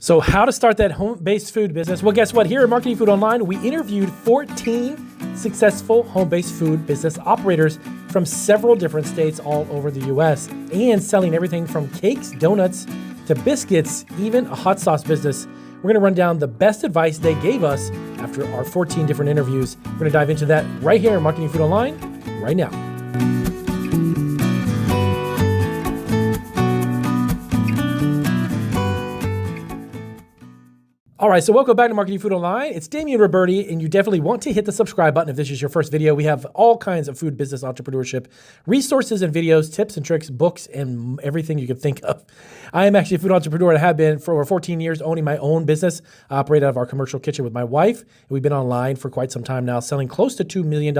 So how to start that home-based food business? Well, guess what? Here at Marketing Food Online, we interviewed 14 successful home-based food business operators from several different states all over the U.S. and selling everything from cakes, donuts, to biscuits, even a hot sauce business. We're going to run down the best advice they gave us after our 14 different interviews. We're going to dive into that right here at Marketing Food Online right now. All right, so welcome back to Marketing Food Online. It's Damien Roberti, and you definitely want to hit the subscribe button if this is your first video. We have all kinds of food business entrepreneurship resources and videos, tips and tricks, books, and everything you can think of. I am actually a food entrepreneur and I have been for over 14 years owning my own business. I operate out of our commercial kitchen with my wife. And we've been online for quite some time now, selling close to $2 million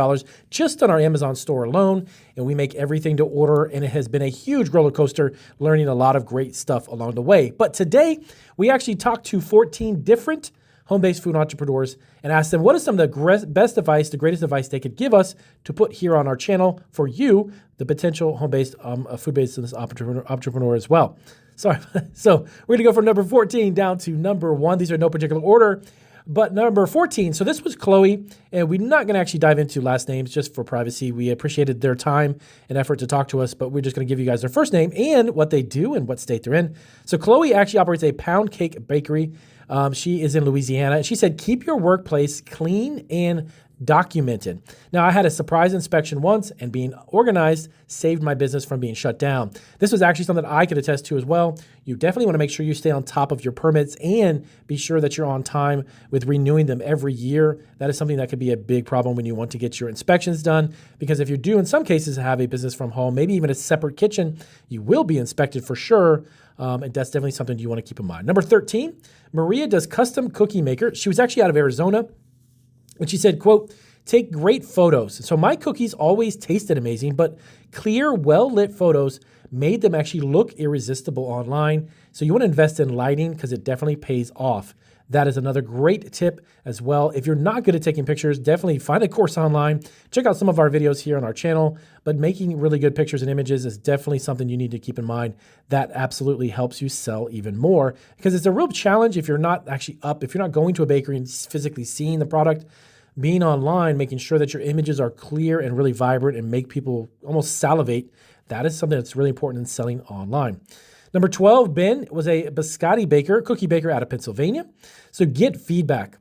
just on our Amazon store alone. And we make everything to order, and it has been a huge roller coaster, learning a lot of great stuff along the way. But today, we actually talked to 14 different home-based food entrepreneurs and asked them what is some of the best advice, the greatest advice they could give us to put here on our channel for you, the potential home-based food-based business entrepreneur as well. Sorry. So we're going to go from number 14 down to number 1. These are in no particular order. But number 14, so this was Khloe, and we're not going to actually dive into last names just for privacy. We appreciated their time and effort to talk to us, but we're just going to give you guys their first name and what they do and what state they're in. So Khloe actually operates a pound cake bakery. She is in Louisiana. She said, keep your workplace clean and documented. Now, I had a surprise inspection once, and being organized saved my business from being shut down. This was actually something I could attest to as well. You definitely want to make sure you stay on top of your permits and be sure that you're on time with renewing them every year. That is something that could be a big problem when you want to get your inspections done, because if you do, in some cases, have a business from home, maybe even a separate kitchen, you will be inspected for sure. And that's definitely something you want to keep in mind. Number 13, Maria does custom cookie maker. She was actually out of Arizona. And she said, quote, take great photos. So my cookies always tasted amazing, but clear, well-lit photos made them actually look irresistible online. So you want to invest in lighting because it definitely pays off. That is another great tip as well. If you're not good at taking pictures, definitely find a course online. Check out some of our videos here on our channel, but making really good pictures and images is definitely something you need to keep in mind. That absolutely helps you sell even more, because it's a real challenge if you're not actually up, if you're not going to a bakery and physically seeing the product. Being online, making sure that your images are clear and really vibrant and make people almost salivate, that is something that's really important in selling online. Number 12, Ben was a Biscotti baker, cookie baker out of Pennsylvania. So get feedback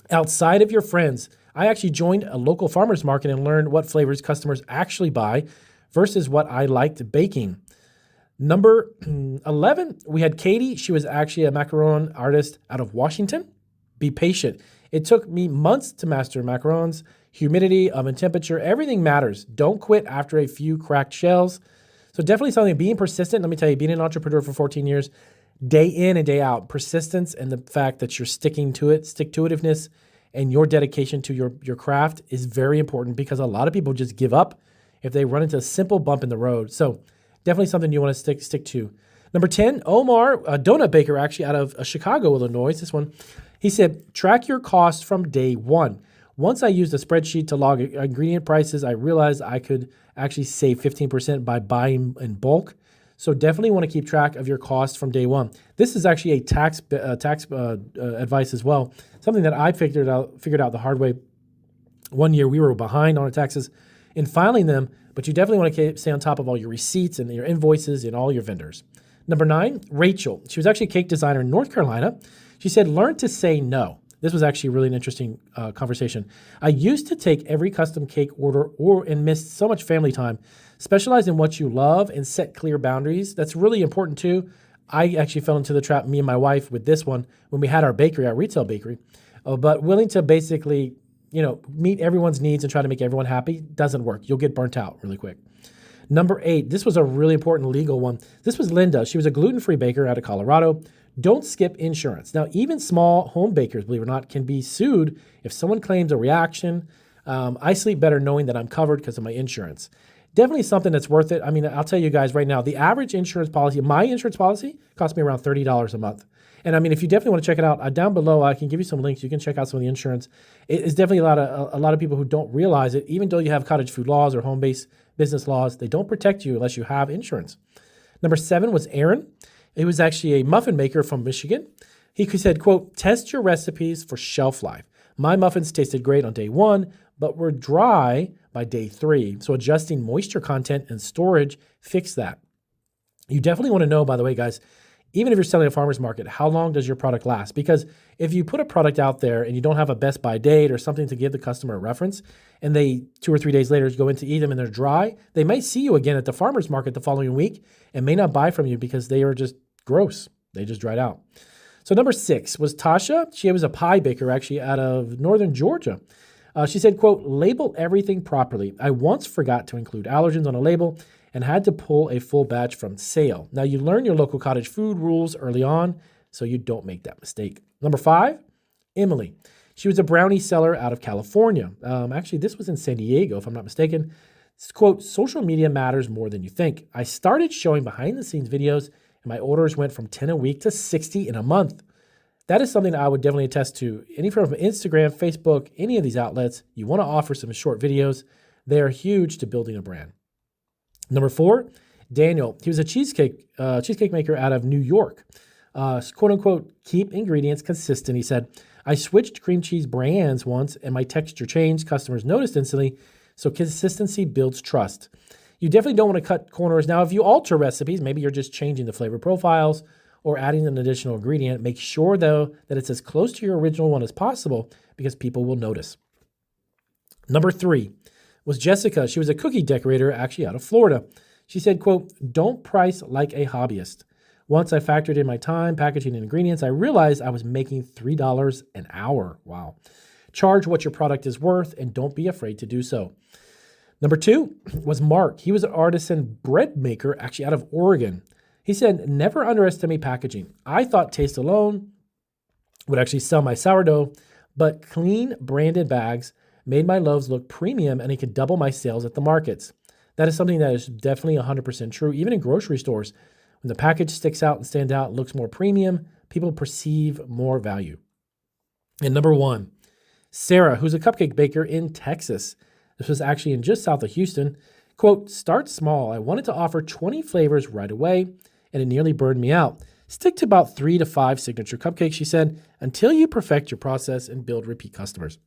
outside of your friends. I actually joined a local farmer's market and learned what flavors customers actually buy versus what I liked baking. Number 11, we had Katie. She was actually a macaron artist out of Washington. Be patient. It took me months to master macarons, humidity, oven temperature, everything matters. Don't quit after a few cracked shells. So definitely something, being persistent. Let me tell you, being an entrepreneur for 14 years, day in and day out, persistence and the fact that you're sticking to it, stick-to-itiveness, and your dedication to your craft is very important, because a lot of people just give up if they run into a simple bump in the road. So definitely something you want to stick to. Number 10, Omar, a donut baker actually out of Chicago, Illinois. This one, he said, track your costs from day one. Once I used a spreadsheet to log ingredient prices, I realized I could actually save 15% by buying in bulk. So definitely want to keep track of your costs from day one. This is actually a tax advice as well. Something that I figured out the hard way. One year we were behind on our taxes in filing them, but you definitely want to stay on top of all your receipts and your invoices and all your vendors. Number 9, Rachel. She was actually a cake designer in North Carolina. She said, learn to say no. This was actually really an interesting conversation. I used to take every custom cake order and missed so much family time. Specialize in what you love and set clear boundaries. That's really important too. I actually fell into the trap, me and my wife, with this one when we had our bakery, our retail bakery. But willing to basically, meet everyone's needs and try to make everyone happy doesn't work. You'll get burnt out really quick. Number 8, this was a really important legal one. This was Linda. She was a gluten-free baker out of Colorado. Don't skip insurance. Now, even small home bakers, believe it or not, can be sued if someone claims a reaction. I sleep better knowing that I'm covered because of my insurance. Definitely something that's worth it. I mean, I'll tell you guys right now, the average insurance policy, my insurance policy, costs me around $30 a month. And I mean, if you definitely want to check it out, down below, I can give you some links. You can check out some of the insurance. It's definitely a lot of people who don't realize it. Even though you have cottage food laws or home-based business laws, they don't protect you unless you have insurance. Number 7 was Aaron. He was actually a muffin maker from Michigan. He said, quote, test your recipes for shelf life. My muffins tasted great on day 1, but were dry by day 3. So adjusting moisture content and storage fixed that. You definitely want to know, by the way, guys, even if you're selling at a farmer's market, how long does your product last? Because if you put a product out there and you don't have a best by date or something to give the customer a reference, and they 2 or 3 days later go in to eat them and they're dry, they might see you again at the farmer's market the following week and may not buy from you because they are just gross. They just dried out. So number 6 was Tasha. She was a pie baker actually out of northern Georgia. She said, quote, label everything properly. I once forgot to include allergens on a label and had to pull a full batch from sale. Now, you learn your local cottage food rules early on, so you don't make that mistake. Number 5, Emily. She was a brownie seller out of California. Actually, this was in San Diego, if I'm not mistaken. Quote, social media matters more than you think. I started showing behind-the-scenes videos, and my orders went from 10 a week to 60 in a month. That is something I would definitely attest to. Any from Instagram, Facebook, any of these outlets, you want to offer some short videos. They are huge to building a brand. Number 4, Daniel. He was a cheesecake maker out of New York. Quote unquote, keep ingredients consistent. He said, I switched cream cheese brands once and my texture changed. Customers noticed instantly. So consistency builds trust. You definitely don't want to cut corners. Now, if you alter recipes, maybe you're just changing the flavor profiles or adding an additional ingredient. Make sure, though, that it's as close to your original one as possible because people will notice. Number 3 was Jessica. She was a cookie decorator actually out of Florida. She said, quote, don't price like a hobbyist. Once I factored in my time, packaging, and ingredients, I realized I was making $3 an hour. Wow. Charge what your product is worth and don't be afraid to do so. Number 2 was Mark. He was an artisan bread maker actually out of Oregon. He said, never underestimate packaging. I thought taste alone would actually sell my sourdough, but clean branded bags made my loaves look premium and it could double my sales at the markets. That is something that is definitely 100% true. Even in grocery stores, when the package sticks out and stands out, looks more premium, people perceive more value. And number 1, Sarah, who's a cupcake baker in Texas. This was actually in just south of Houston. Quote, start small. I wanted to offer 20 flavors right away, and it nearly burned me out. Stick to about 3 to 5 signature cupcakes, she said, until you perfect your process and build repeat customers.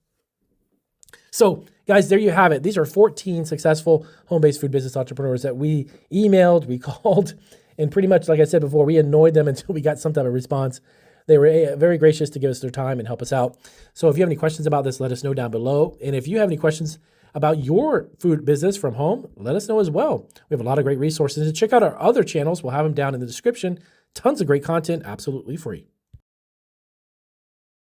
So, guys, there you have it. These are 14 successful home-based food business entrepreneurs that we emailed, we called, and pretty much, like I said before, we annoyed them until we got some type of response. They were very gracious to give us their time and help us out. So if you have any questions about this, let us know down below. And if you have any questions about your food business from home, let us know as well. We have a lot of great resources. And check out our other channels. We'll have them down in the description. Tons of great content, absolutely free.